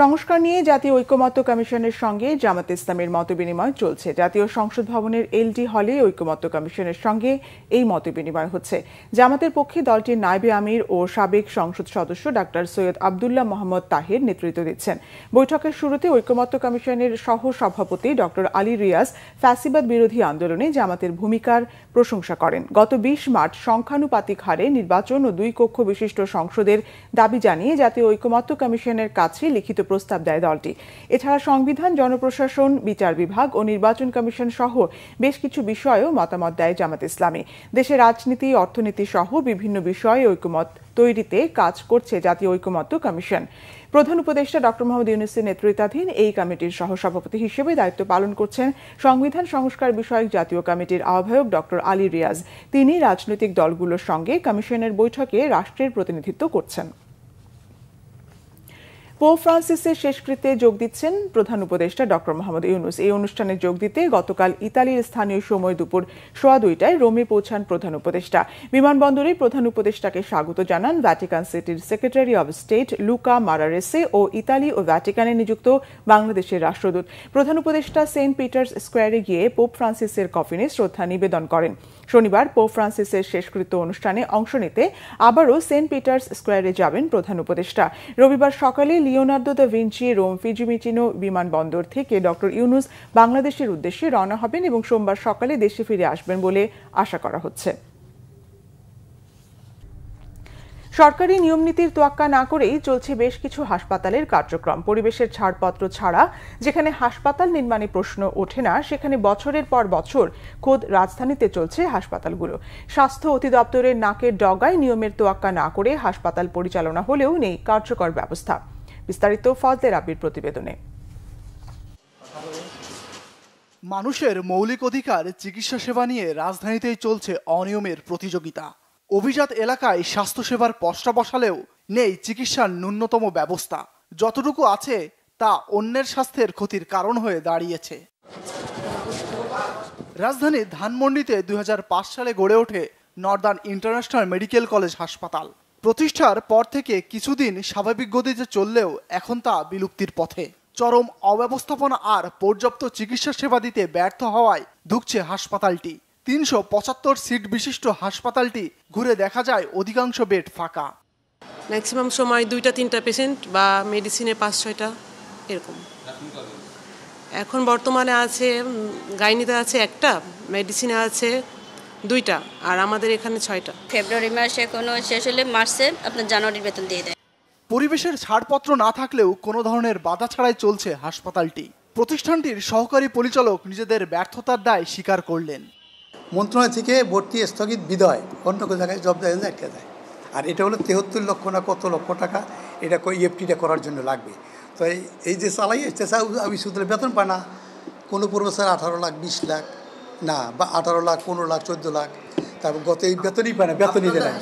সংস্কার নিয়ে জাতীয় ঐকমত্য কমিশনের সঙ্গে জামাতে ইসলামের মতবিনিময় চলছে। জাতীয় সংসদ ভবনের এলডি হলে ঐকমত্য কমিশনের সঙ্গে এই মতবিনিময় হচ্ছে। জামাতের পক্ষে দলটির নায়েবে আমির ও সাবেক সংসদ সদস্য ডাক্তার সৈয়দ আব্দুল্লাহ মোহাম্মদ তাহের নেতৃত্ব দিচ্ছেন। বৈঠকের শুরুতে ঐকমত্য কমিশনের সহ সভাপতি ডক্টর আলী রিয়াজ ফ্যাসিবাদ বিরোধী আন্দোলনে জামাতের ভূমিকার প্রশংসা করেন। গত 20 মার্চ সংখ্যানুপাতিক হারে নির্বাচন ও 2 কক্ষ বিশিষ্ট সংসদের দাবি জানিয়ে জাতীয় ঐকমত্য কমিশনের কাছে লিখিত প্রস্তাব দেয় দলটি। এছাড়া সংবিধান, জনপ্রশাসন, বিচার বিভাগ ও নির্বাচন কমিশন সহ বেশ কিছু বিষয়েও মতামত দেয় জামাত ইসলামী। দেশের রাজনীতি, অর্থনীতি সহ বিভিন্ন বিষয়ে ঐকমত তৈরিতে কাজ করছে জাতীয় ঐকমত্য কমিশন। প্রধান উপদেষ্টা ডক্টর মোহাম্মদ ইউনূসের নেতৃত্বাধীন এই কমিটির সহসভাপতি হিসেবে দায়িত্ব পালন করছেন সংবিধান সংস্কার বিষয়ক জাতীয় কমিটির আহ্বায়ক ডক্টর আলী রিয়াজ। তিনি রাজনৈতিক দলগুলোর সঙ্গে কমিশনের বৈঠকে রাষ্ট্রের প্রতিনিধিত্ব করছেন। পোপ ফ্রান্সিসের শেষকৃত্যে যোগ দিচ্ছেন প্রধান উপদেষ্টা ডক্টর মোহাম্মদ ইউনূস। এই অনুষ্ঠানে যোগ দিতে গতকাল ইতালির স্থানীয় সময় দুপুর 2:15টায় রোমে পৌঁছান প্রধান উপদেষ্টা। বিমানবন্দরে প্রধান উপদেষ্টাকে স্বাগত জানান ভ্যাটিকান সিটির সেক্রেটারি অব স্টেট লুকা মারারেসে ও ইতালি ও ভ্যাটিকানে নিযুক্ত বাংলাদেশের রাষ্ট্রদূত। প্রধান উপদেষ্টা সেন্ট পিটার্স স্কোয়ারে গিয়ে পোপ ফ্রান্সিসের কফিনে শ্রদ্ধা নিবেদন করেন। শনিবার পোপ ফ্রান্সিসের শেষকৃত্য অনুষ্ঠানে অংশ নিতে আবারও সেন্ট পিটার্স স্কোয়ারে যাবেন প্রধান উপদেষ্টা। রবিবার সকালে লিওনার্দো দা ভিঞ্চি রোম ফিজিমিটিনো বিমানবন্দর থেকে ডক্টর ইউনূস বাংলাদেশের উদ্দেশ্যে রওনা হবেন এবং সোমবার সকালে দেশে ফিরে আসবেন বলে আশা করা হচ্ছে। সরকারি নিয়মনীতির তোয়াক্কা না করেই চলছে বেশ কিছু হাসপাতালের কার্যক্রম। পরিবেশের ছাড়পত্র ছাড়া যেখানে হাসপাতাল নির্মাণে প্রশ্ন ওঠে না, সেখানে বছরের পর বছর খোদ রাজধানীতে চলছে হাসপাতালগুলো। স্বাস্থ্য অধিদপ্তরের নাকের ডগায় নিয়মের তোয়াক্কা না করে হাসপাতাল পরিচালনা হলেও নেই কার্যকর ব্যবস্থা। বিস্তারিত ফজলে রাব্বির প্রতিবেদনে। মানুষের মৌলিক অধিকার চিকিৎসা সেবা নিয়ে রাজধানীতেই চলছে অনিয়মের প্রতিযোগিতা। অভিজাত এলাকায় স্বাস্থ্যসেবার পসরা বসালেও নেই চিকিৎসার ন্যূনতম ব্যবস্থা। যতটুকু আছে তা অন্যের স্বাস্থ্যের ক্ষতির কারণ হয়ে দাঁড়িয়েছে। রাজধানীর ধানমন্ডিতে 2005 সালে গড়ে ওঠে নর্দার্ন ইন্টারন্যাশনাল মেডিকেল কলেজ হাসপাতাল। প্রতিষ্ঠার পর থেকে কিছুদিন স্বাভাবিক গতিতে চললেও এখন তা বিলুপ্তির পথে। চরম অব্যবস্থাপনা আর পর্যাপ্ত চিকিৎসা সেবা দিতে ব্যর্থ হওয়ায় ধুঁকছে হাসপাতালটি। 375 সিট বিশিষ্ট হাসপাতালটি ঘুরে দেখা যায় অধিকাংশ বেড ফাঁকা। ম্যাক্সিমাম সময় 2-3টা পেশেন্ট বা মেডিসিনে 5-6টা এরকম। এখন বর্তমানে আছে গাইনিতে আছে 1টা, মেডিসিনে আছে 2টা, আর আমাদের এখানে 6টা। ফেব্রুয়ারি মাসে কোনো শেষ হলে মার্চে আপনার জানুয়ারির বেতন দিয়ে দেয়। পরিবেশের ছাড়পত্র না থাকলেও কোনো ধরনের বাধা ছাড়াই চলছে হাসপাতালটি। প্রতিষ্ঠানটির সহকারী পরিচালক নিজেদের ব্যর্থতার দায় স্বীকার করলেন। মন্ত্রণালয় থেকে ভর্তি স্থগিত বিদায় অন্য কোনো জায়গায় জব দেয় আটকে যায়। আর এটা হলো 73 লক্ষ না কত লক্ষ টাকা এটা ইএফটিটা করার জন্য লাগবে। তো এই যে চালাই আসতে আমি শুধু বেতন পায় না। কোনো প্রফেসর 18 লাখ 20 লাখ না, বা 18 লাখ 15 লাখ 14 লাখ, তারপর গত এই বেতনই পায় না, বেতনই দেয় না।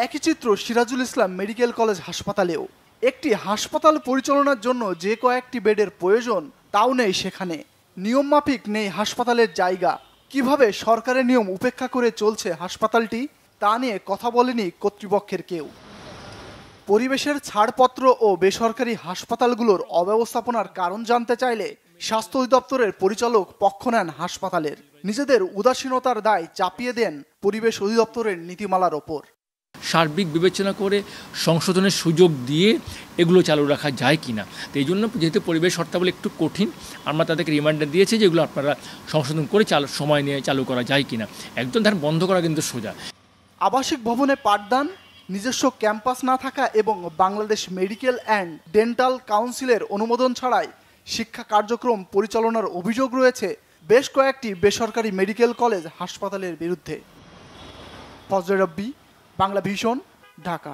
একই চিত্র সিরাজুল ইসলাম মেডিকেল কলেজ হাসপাতালেও। একটি হাসপাতাল পরিচালনার জন্য যে কয়েকটি বেডের প্রয়োজন তাও নেই সেখানে। নিয়ম মাফিক নেই হাসপাতালের জায়গা। কিভাবে সরকারের নিয়ম উপেক্ষা করে চলছে হাসপাতালটি তা নিয়ে কথা বলেনি কর্তৃপক্ষের কেউ। পরিবেশের ছাড়পত্র ও বেসরকারি হাসপাতালগুলোর অব্যবস্থাপনার কারণ জানতে চাইলে স্বাস্থ্য অধিদপ্তরের পরিচালক পক্ষ নেন হাসপাতালের। নিজেদের উদাসীনতার দায় চাপিয়ে দেন পরিবেশ অধিদপ্তরের নীতিমালার ওপর। সার্বিক বিবেচনা করে সংশোধনের সুযোগ দিয়ে এগুলো চালু রাখা যায় কিনা। তো এই জন্য যেহেতু পরিবেশ শর্তাবলী একটু কঠিন, আমরা তাদেরকে রিমাইন্ডার দিয়েছি যে এগুলো আপনারা সংশোধন করে সময় নিয়ে চালু করা যায় কিনা। একদম ধার বন্ধ করা কিন্তু সোজা। আবাসিক ভবনে পাঠদান, নিজস্ব ক্যাম্পাস না থাকা এবং বাংলাদেশ মেডিকেল অ্যান্ড ডেন্টাল কাউন্সিলের অনুমোদন ছাড়াই শিক্ষা কার্যক্রম পরিচালনার অভিযোগ রয়েছে বেশ কয়েকটি বেসরকারি মেডিকেল কলেজ হাসপাতালের বিরুদ্ধে। ফজলে রাব্বি, বাংলা ভিশন, ঢাকা।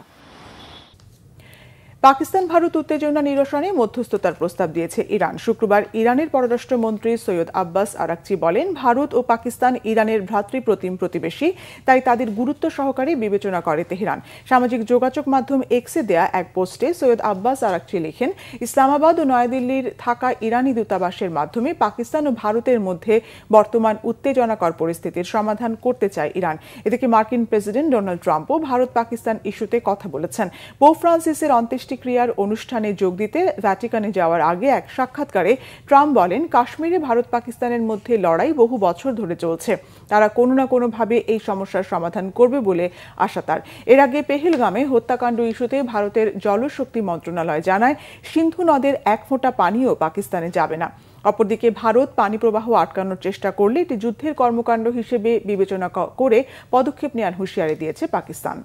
পাকিস্তান ভারত উত্তেজনা নিরসনে মধ্যস্থতার প্রস্তাব দিয়েছে ইরান। শুক্রবার ইরানের পররাষ্ট্রমন্ত্রী সৈয়দ আব্বাস আরাকচি বলেন, ভারত ও পাকিস্তান ইরানের ভ্রাতৃপ্রতিম প্রতিবেশী, তাই তাদের গুরুত্ব সহকারে বিবেচনা করে তেহরান। সামাজিক যোগাযোগ মাধ্যম এক্সে দেয়া এক পোস্টে সৈয়দ আব্বাস আরাকচি লিখেন, ইসলামাবাদ ও নয়াদিল্লির থাকা ইরানি দূতাবাসের মাধ্যমে পাকিস্তান ও ভারতের মধ্যে বর্তমান উত্তেজনাকর পরিস্থিতির সমাধান করতে চায় ইরান। এদিকে মার্কিন প্রেসিডেন্ট ডোনাল্ড ট্রাম্পও ভারত পাকিস্তান ইস্যুতে কথা বলেছেন। পোপ ফ্রান্সিসের অন্ত্যেষ্টি অন্ত্যেষ্টিক্রিয়ার অনুষ্ঠানে যোগ দিতে ভ্যাটিকানে যাওয়ার আগে এক সাক্ষাৎকারে ট্রাম্প বলেন, কাশ্মীরে ভারত পাকিস্তানের মধ্যে লড়াই বহু বছর ধরে চলছে। তারা কোনো না কোনোভাবে এই সমস্যার সমাধান করবে বলে আশা তার। এর আগে পেহেলগামে হত্যাকাণ্ড ইস্যুতে ভারতের জলশক্তি মন্ত্রণালয় জানায়, সিন্ধু নদের এক ফোঁটা পানিও পাকিস্তানে যাবে না। অপরদিকে ভারত পানি প্রবাহ আটকানোর চেষ্টা করলে এটি যুদ্ধের কর্মকাণ্ড হিসেবে বিবেচনা করে পদক্ষেপ নেওয়ার হুঁশিয়ারি দিয়েছে পাকিস্তান।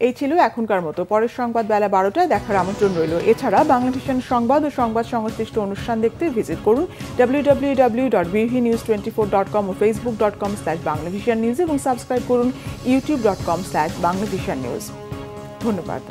এই ছিল এখনকার মতো। পরের সংবাদ বেলা 12টায় দেখার আমন্ত্রণ রইল। এছাড়া বাংলাভিশন সংবাদ ও সংবাদ সংশ্লিষ্ট অনুষ্ঠান দেখতে ভিজিট করুন www.bvnews24.com ও facebook.com/banglavishannews এবং সাবস্ক্রাইব করুন youtube.com/banglavishannews। ধন্যবাদ।